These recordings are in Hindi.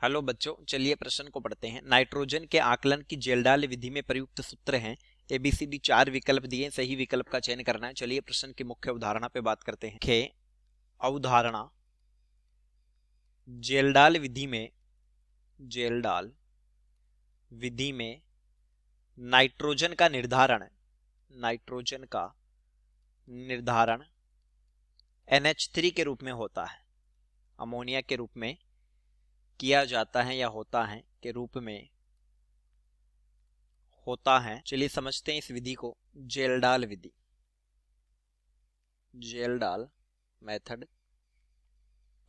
हेलो बच्चों, चलिए प्रश्न को पढ़ते हैं। नाइट्रोजन के आकलन की जेल्डाल विधि में प्रयुक्त सूत्र हैं। एबीसीडी 4 विकल्प दिए, सही विकल्प का चयन करना है। चलिए प्रश्न की मुख्य अवधारणा पे बात करते हैं। खे अवधारणा, जेल्डाल विधि में नाइट्रोजन का निर्धारण NH3 के रूप में होता है, अमोनिया के रूप में किया जाता है या होता है के रूप में होता है। चलिए समझते हैं इस विधि को। जेल्डाल विधि, जेल्डाल मेथड,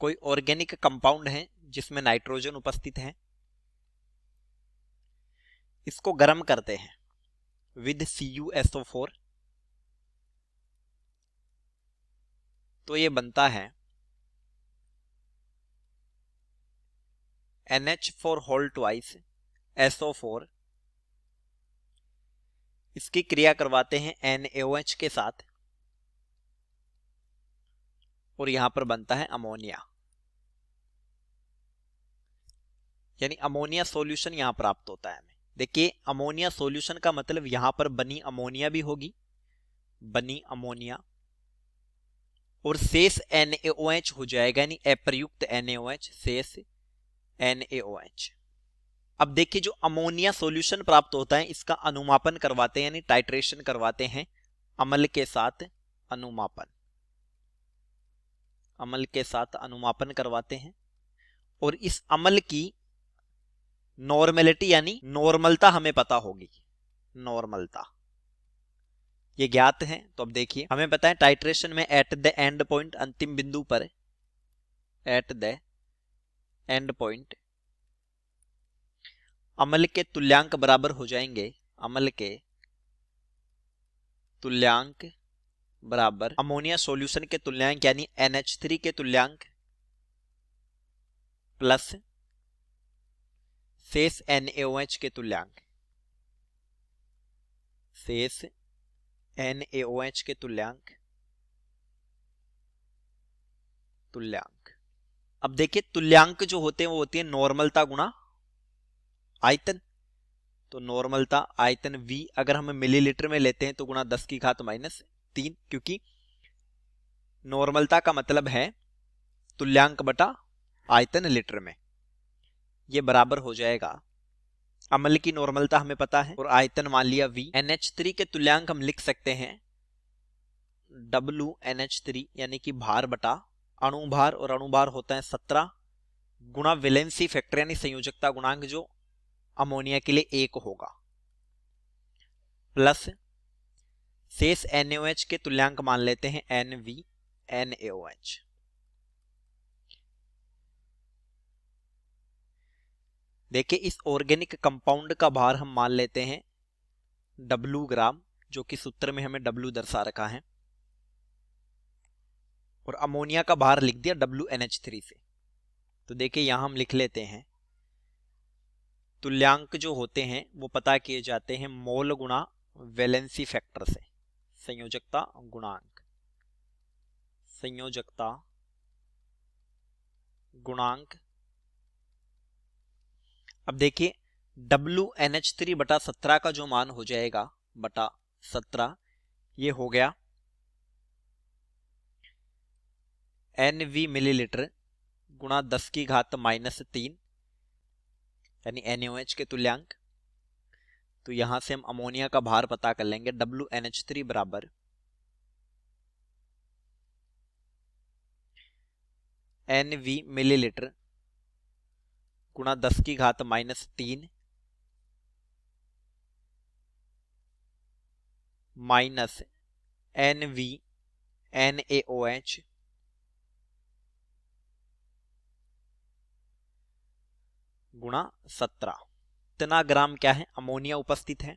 कोई ऑर्गेनिक कंपाउंड है जिसमें नाइट्रोजन उपस्थित है, इसको गर्म करते हैं विद CuSO4, तो ये बनता है NH4 होल ट्वाइस SO4। इसकी क्रिया करवाते हैं NaOH के साथ और यहां पर बनता है अमोनिया, यानी अमोनिया सॉल्यूशन यहां प्राप्त होता है हमें। देखिए, अमोनिया सॉल्यूशन का मतलब यहां पर बनी अमोनिया भी होगी, बनी अमोनिया, और शेष NaOH हो जाएगा, यानी अप्रयुक्त NaOH, शेष NaOH। अब देखिए, जो अमोनिया सॉल्यूशन प्राप्त होता है इसका अनुमापन करवाते हैं, यानी टाइट्रेशन करवाते हैं अम्ल के साथ। अम्ल के साथ अनुमापन करवाते हैं और इस अम्ल की नॉर्मेलिटी यानी नॉर्मलता हमें पता होगी। नॉर्मलता ये ज्ञात है। तो अब देखिए, हमें पता है टाइट्रेशन में एट द एंड पॉइंट, अंतिम बिंदु पर, एट द एंड पॉइंट अम्ल के तुल्यांक बराबर हो जाएंगे, अम्ल के तुल्यांक बराबर अमोनिया सॉल्यूशन के तुल्यांक यानी NH3 के तुल्यांक प्लस शेष NaOH के तुल्यांक, शेष NaOH के तुल्यांक। अब देखिए, तुल्यांक जो होते हैं वो होती है नॉर्मलता गुणा आयतन। तो नॉर्मलता आयतन V अगर हम मिलीलीटर में लेते हैं तो गुणा 10 की घात -3, क्योंकि नॉर्मलता का मतलब है तुल्यांक बटा आयतन लीटर में। ये बराबर हो जाएगा, अम्ल की नॉर्मलता हमें पता है और आयतन मान लिया V। NH3 के तुल्यांक हम लिख सकते हैं WNH3, यानी कि भार बटा अणुभार, और अणुभार होता है 17 गुणा वैलेंसी फैक्टर यानी संयोजकता गुणांक जो अमोनिया के लिए 1 होगा, प्लस शेष NaOH के तुल्यांक मान लेते हैं NaOH। देखिए, इस ऑर्गेनिक कंपाउंड का भार हम मान लेते हैं W ग्राम, जो कि सूत्र में हमें W दर्शा रखा है, और अमोनिया का भार लिख दिया WNH3 से। तो देखिए, यहां हम लिख लेते हैं तुल्यांक जो होते हैं वो पता किए जाते हैं मोल गुणा वैलेंसी फैक्टर से, संयोजकता गुणांक, संयोजकता गुणांक। अब देखिए, WNH3 बटा 17 का जो मान हो जाएगा बटा 17, ये हो गया NV मिलीलीटर गुणा 10 की घात -3, यानी NaOH के तुल्यांक। तो यहां से हम अमोनिया का भार पता कर लेंगे, WNH3 बराबर NV मिलीलीटर गुणा 10 की घात -3 माइनस NV NaOH गुणा 17। इतना ग्राम क्या है, अमोनिया उपस्थित है।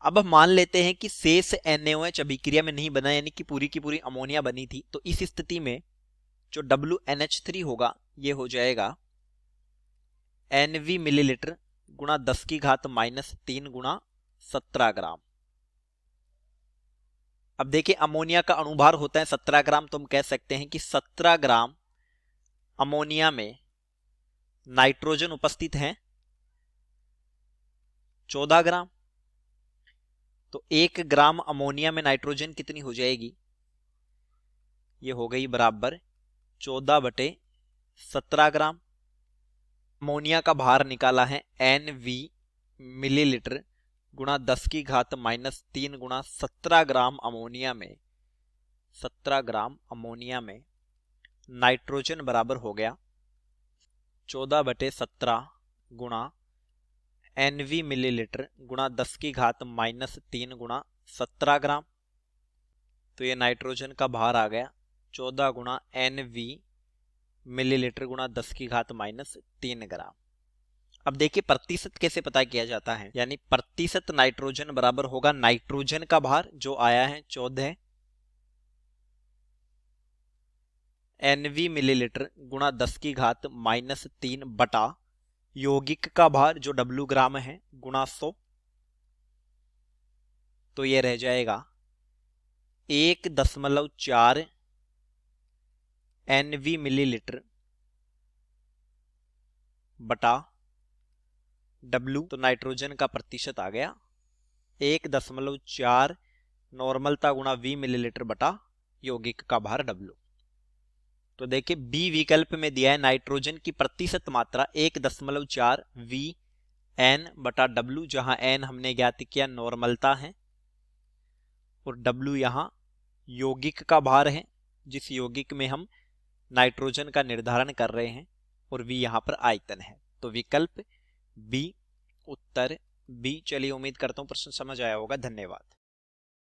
अब हम मान लेते हैं कि शेष NaOH अभिक्रिया में नहीं बना, यानी कि पूरी की पूरी अमोनिया बनी थी। तो इस स्थिति में जो WNH3 होगा ये हो जाएगा NV मिलीलीटर गुणा 10 की घात -3 गुणा 17 ग्राम। अब देखिए, अमोनिया का अणुभार होता है 17 ग्राम, तो हम कह सकते हैं कि 17 ग्राम अमोनिया में नाइट्रोजन उपस्थित है 14 ग्राम, तो 1 ग्राम अमोनिया में नाइट्रोजन कितनी हो जाएगी, ये हो गई बराबर 14/17 ग्राम। अमोनिया का भार निकाला है NV मिलीलीटर गुणा 10⁻³ गुणा 17 ग्राम अमोनिया में, 17 ग्राम अमोनिया में नाइट्रोजन बराबर हो गया 14/17 गुणा NV मिलीलीटर गुणा 10⁻³ गुणा 17 ग्राम। तो ये नाइट्रोजन का भार आ गया 14 गुणा NV मिलीलीटर गुणा 10⁻³ ग्राम। अब देखिए प्रतिशत कैसे पता किया जाता है, यानी प्रतिशत नाइट्रोजन बराबर होगा नाइट्रोजन का भार जो आया है 14 NV मिलीलीटर गुणा 10⁻³ बटा यौगिक का भार जो W ग्राम है गुणा 100, तो ये रह जाएगा 1.4 NV मिलीलीटर बटा W, तो नाइट्रोजन का प्रतिशत आ गया 1.4 नॉर्मलता गुणा V मिलीलीटर बटा यौगिक का भार W। तो देखिए बी विकल्प में दिया है नाइट्रोजन की प्रतिशत मात्रा 1.4 VN बटा W, जहां N हमने ज्ञात किया नॉर्मलता है और W यहां यौगिक का भार है जिस यौगिक में हम नाइट्रोजन का निर्धारण कर रहे हैं, और V यहां पर आयतन है। तो विकल्प बी उत्तर बी। चलिए उम्मीद करता हूं प्रश्न समझ आया होगा। धन्यवाद।